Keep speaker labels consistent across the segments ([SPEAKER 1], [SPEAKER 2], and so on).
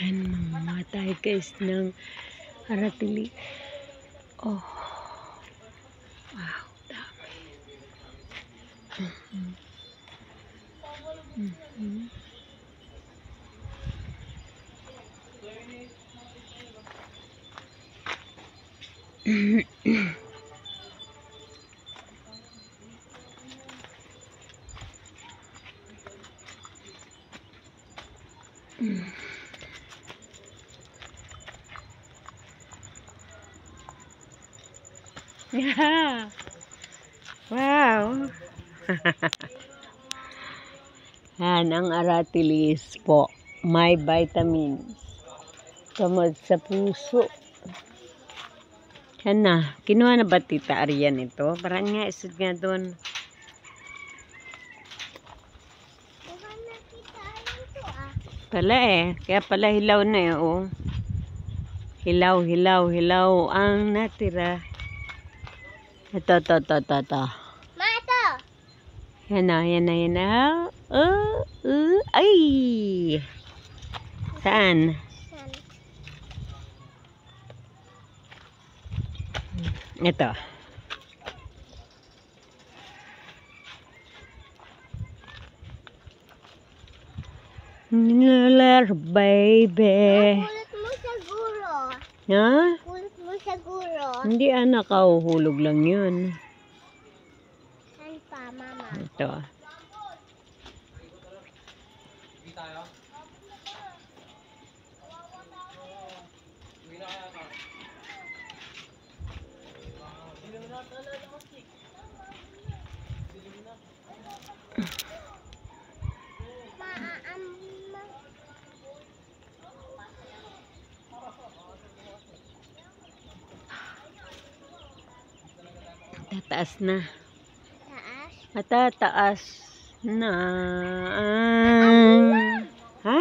[SPEAKER 1] Ayan, mga tayo guys ng aratili. Oh, wow, dami. Yeah. Wow. Yan ang aratilis po. May vitamins. Gamot sa puso. Yan na. Kinuha na ba Tita Arian ito? Parang nga isod nga doon. Pala eh. Kaya pala hilaw na eh. Oh. Hilaw, hilaw, hilaw ang natira. Ito.
[SPEAKER 2] Ma, ito!
[SPEAKER 1] Yan na. Ay! Saan? Ito. Nilalar, baby.
[SPEAKER 2] Kulot mo siguro.
[SPEAKER 1] Ha?
[SPEAKER 2] Kulot mo siguro.
[SPEAKER 1] Hindi anak, kauhulog lang yun.
[SPEAKER 2] Saan pa, mama?
[SPEAKER 1] Ito. Tataas na.
[SPEAKER 2] Taas?
[SPEAKER 1] Matataas na. Ha?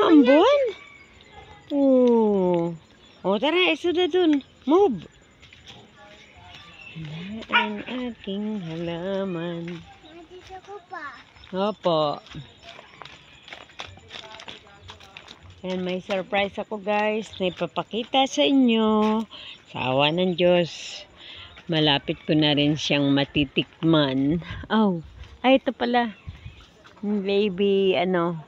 [SPEAKER 1] Ambon? Oh. Oh, tara, isa na dun. Move. Ang aking halaman.
[SPEAKER 2] Nandito ko pa.
[SPEAKER 1] Opo. Yan, may surprise ako guys na ipapakita sa inyo. Sa awa ng Diyos. Malapit ko na rin siyang matitikman. Oh, ay ito pala. Baby, ano.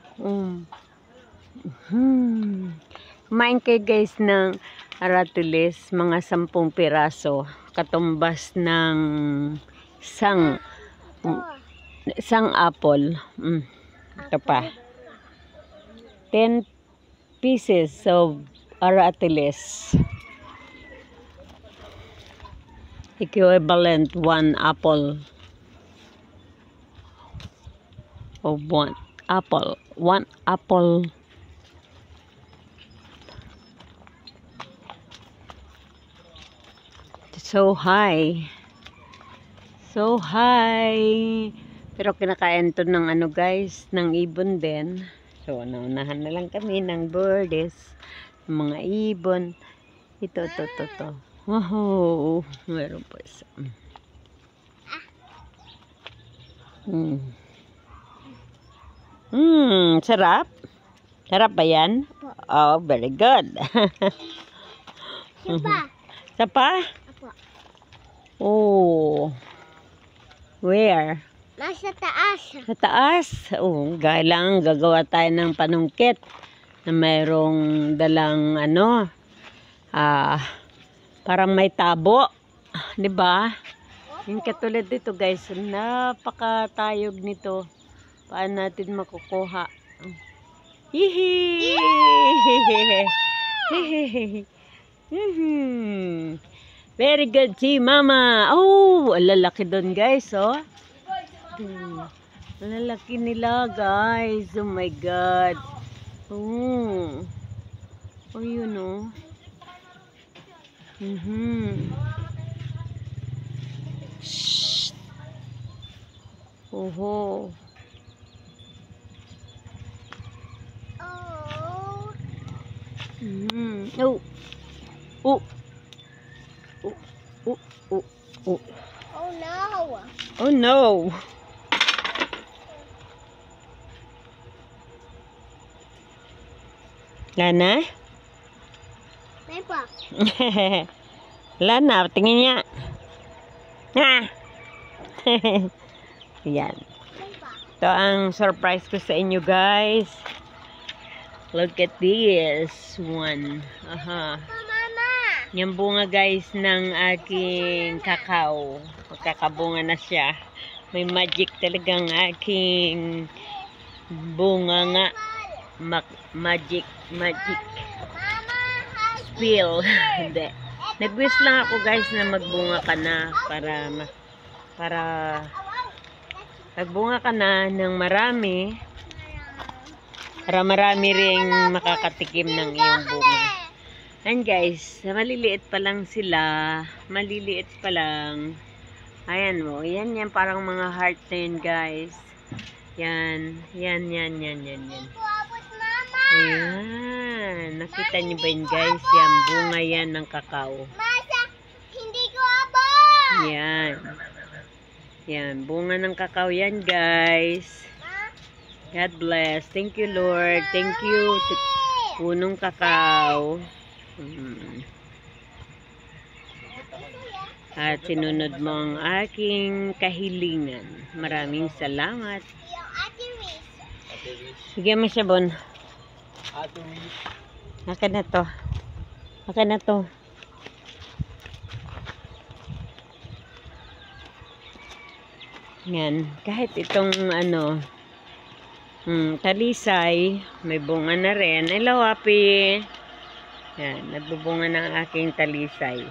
[SPEAKER 1] Kumain kayo guys ng aratilis. Mga 10 piraso. Katumbas ng isang apple. Ito pa. 10 pieces of aratilis. Equivalent 1 apple of 1 apple. 1 apple. So high. So high. Pero kinakain to ng ano guys, ng ibon din. So naunahan na lang kami ng birds, mga ibon. Ito. Wow, meron po isa. Sarap? Sarap ba yan? Oh, very good.
[SPEAKER 2] Sapa?
[SPEAKER 1] Sapa?
[SPEAKER 2] Apo.
[SPEAKER 1] Oh. Where?
[SPEAKER 2] Nasa taas.
[SPEAKER 1] Sa taas? Oh, kailangan gagawa tayo ng panungkit na mayroong dalang ano, parang may tabo, 'di ba? Yung katulad dito, guys, napakatayog nito. Paano natin makukuha? Hihi! Very good, si Mama. Oh, lalaki doon, guys, oh. Lalaki nila, guys. Oh my God. Oh. Oh, yun, oh. Shh. Oho. Oh. Oh. Oh.
[SPEAKER 2] Oh no.
[SPEAKER 1] Oh no. Lana?
[SPEAKER 2] May pa.
[SPEAKER 1] Lana, tingin niya. Ah! Yan.
[SPEAKER 2] May pa.
[SPEAKER 1] Ito ang surprise ko sa inyo, guys. Look at this one. Aha.
[SPEAKER 2] Mama.
[SPEAKER 1] Yung bunga, guys, ng aking kakao. Magkakabunga na siya. May magic talagang aking bunga nga. Magic.
[SPEAKER 2] Mama.
[SPEAKER 1] Spill. Hindi. Nag-wish lang ako, guys, na magbunga ka na para magbunga ka na ng marami. Para marami ring makakatikim ng iyong bunga. And guys, maliliit pa lang sila. Maliliit pa lang. Ayan mo. Yan parang mga heart na yun, guys. Yan. Yan. Ayan. Nakita niyo ba yun, guys? Yan. Bunga yan ng kakao.
[SPEAKER 2] Masa, hindi ko abot.
[SPEAKER 1] Yan. Yan. Bunga ng kakao yan, guys. God bless. Thank you, Lord. Thank you. Punong kakao. At sinunod mo ang aking kahilingan. Maraming salamat.
[SPEAKER 2] Yung Ate Riz.
[SPEAKER 1] Bigyan mo siya, Bon. Akin na to. Akin na to. Yan. Kahit itong talisay, may bunga na rin. Hello, Happy. Yan, nagbubunga ng aking talisay.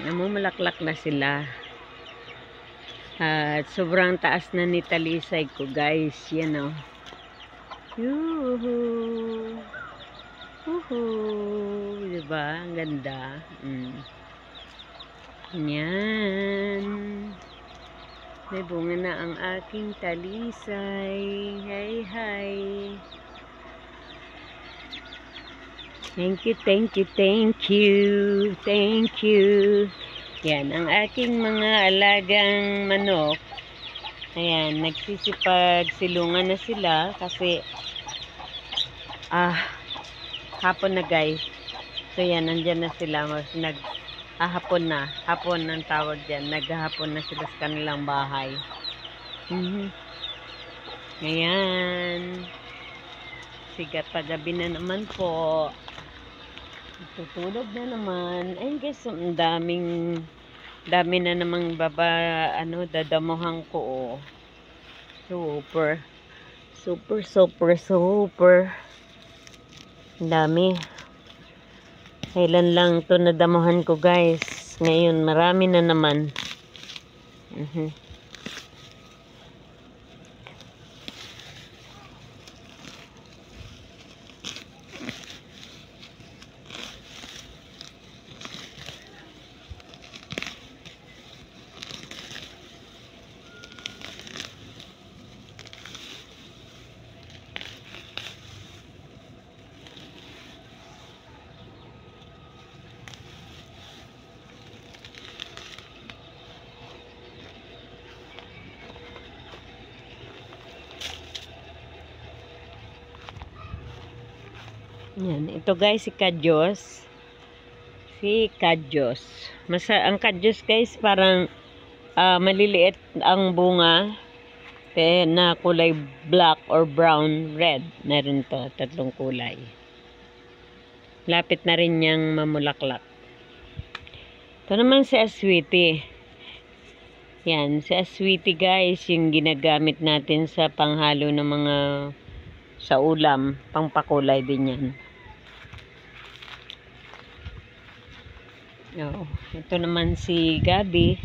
[SPEAKER 1] Namumulaklak na sila. At sobrang taas na ni talisay ko, guys. Yan, oh. Yuhu. Uhu. Diba? Ang ganda. Yan. May bunga na ang aking talisay. Hi. Thank you. Yan, ang aking mga alagang manok. Ayan, nagsisipag-silungan na sila kasi hapon na, guys. So yan, nandyan na sila. Hapon na. Hapon ang tawag dyan. Naghahapon na sila sa kanilang bahay. Ayan. Sigat pa gabi na naman po. Tutulog na naman. Ayun, guys, ang dami na namang dadamuhan ko. Super. Ang dami. Kailan lang to nadamuhan ko, guys. Ngayon, marami na naman. Yan. Ito, guys, si Kadyos. Ang Kadyos, guys, parang maliliit ang bunga. Na kulay black or brown, red. Meron to. 3 kulay. Lapit na rin niyang mamulaklak. Ito naman si Aswiti. Yan. Si Aswiti, guys, yung ginagamit natin sa panghalo ng mga sa ulam. Pangpakulay din yan. Ito naman si Gabi.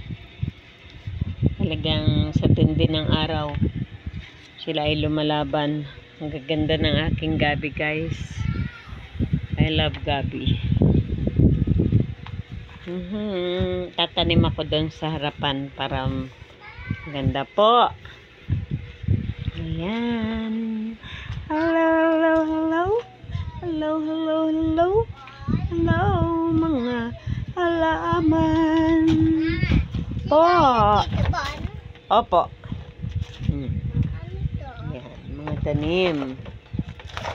[SPEAKER 1] Talagang sa tindi ng araw sila ay lumalaban. Ang gaganda ng aking Gabi, guys. I love Gabi. Tatanim ako doon sa harapan para ganda po. Ayan. Hello mga halaman po. Opo. Yan, mga tanim.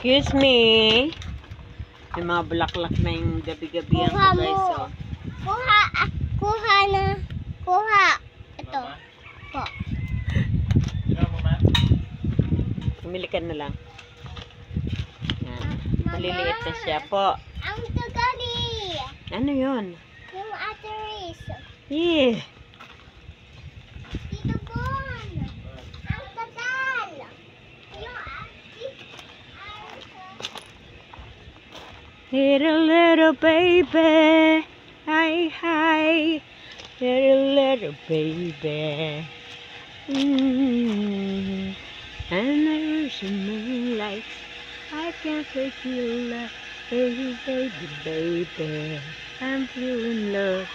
[SPEAKER 1] Excuse me. May mga bulaklak na yung gabi-gabihan ko,
[SPEAKER 2] Kuha
[SPEAKER 1] guys.
[SPEAKER 2] mo.
[SPEAKER 1] Oh.
[SPEAKER 2] Kuha na. Kuha. Ito. Po.
[SPEAKER 1] Pumili ka na lang. Yan. Maliliit na siya po.
[SPEAKER 2] Ang tagali.
[SPEAKER 1] Ano yun?
[SPEAKER 2] Yung Ate Riz.
[SPEAKER 1] Yeah.
[SPEAKER 2] Tito Bon. Ang tagal. Yung
[SPEAKER 1] Little baby. Hi, hi. Little baby. And there's a moonlight. I can't take you like baby, baby, baby. I'm feeling love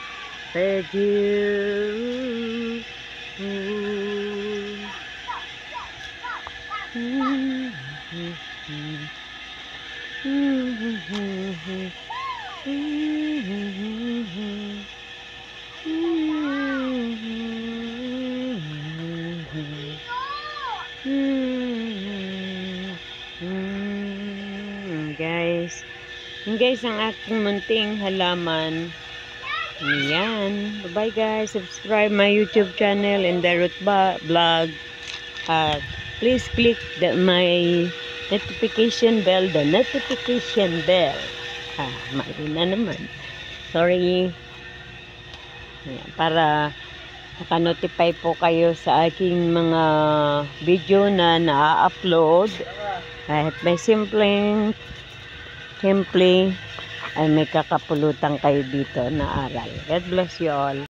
[SPEAKER 1] with you. Guys, ang aking munting halaman. Ayan. Bye-bye guys. Subscribe my YouTube channel in the Ruth Vlog. At please click my notification bell. The notification bell. Mali na naman. Sorry. Ayan, para maka-notify po kayo sa aking mga video na na-upload. At may simple ay may kakapulutan kayo dito na aral. God bless you all.